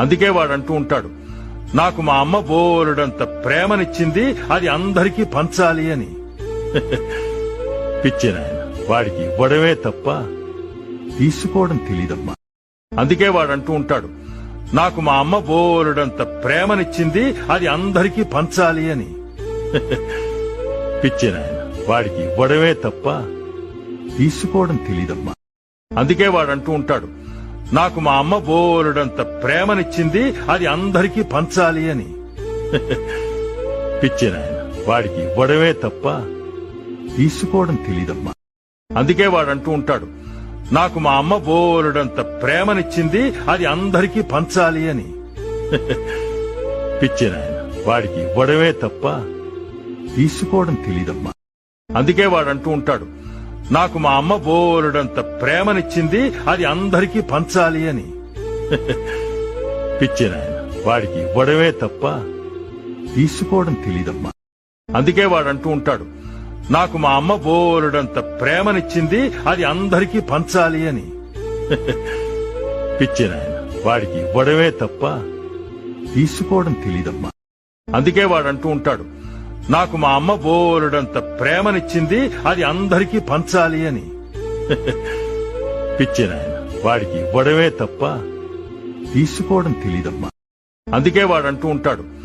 అందుకే వాడంటూ ఉంటాడు, నాకు మా అమ్మ బోలెడంత ప్రేమనిచ్చింది, అది అందరికీ పంచాలి అని. పిచ్చి నాయన, వాడికి ఇవ్వడమే తప్ప తీసుకోవడం తెలీదమ్మా. అందుకే వాడంటూ ఉంటాడు, నాకు మా అమ్మ బోలెడంత ప్రేమనిచ్చింది, అది అందరికీ పంచాలి అని. పిచ్చి నాయన, వాడికి ఇవ్వడమే తప్ప తీసుకోవడం తెలీదమ్మా. అందుకే వాడంటూ ఉంటాడు, నాకు మా అమ్మ బోలెడంత ప్రేమనిచ్చింది, అది అందరికీ పంచాలి అని. పిచ్చి నాయన, వాడికి ఇవ్వడమే తప్ప తీసుకోవడం తెలీదమ్మా. అందుకే వాడంటూ ఉంటాడు, నాకు మా అమ్మ బోలెడంత ప్రేమనిచ్చింది, అది అందరికీ పంచాలి అని. పిచ్చి నాయన, వాడికి ఇవ్వడమే తప్ప తీసుకోవడం తెలీదమ్మా. అందుకే వాడంటూ ఉంటాడు, నాకు మా అమ్మ బోలెడంత ప్రేమనిచ్చింది, అది అందరికీ పంచాలి అని. పిచ్చి నాయన, వాడికి ఇవ్వడమే తప్ప తీసుకోవడం తెలీదమ్మా. అందుకే వాడంటూ ఉంటాడు, నాకు మా అమ్మ బోలెడంత ప్రేమనిచ్చింది, అది అందరికీ పంచాలి అని. పిచ్చి నాయన, వాడికి ఇవ్వడమే తప్ప తీసుకోవడం తెలీదమ్మా. అందుకే వాడంటూ ఉంటాడు, నాకు మా అమ్మ బోలెడంత ప్రేమనిచ్చింది, అది అందరికీ పంచాలి అని. పిచ్చి నాయన, వాడికి ఇవ్వడమే తప్ప తీసుకోవడం తెలీదమ్మా. అందుకే వాడంటూ ఉంటాడు,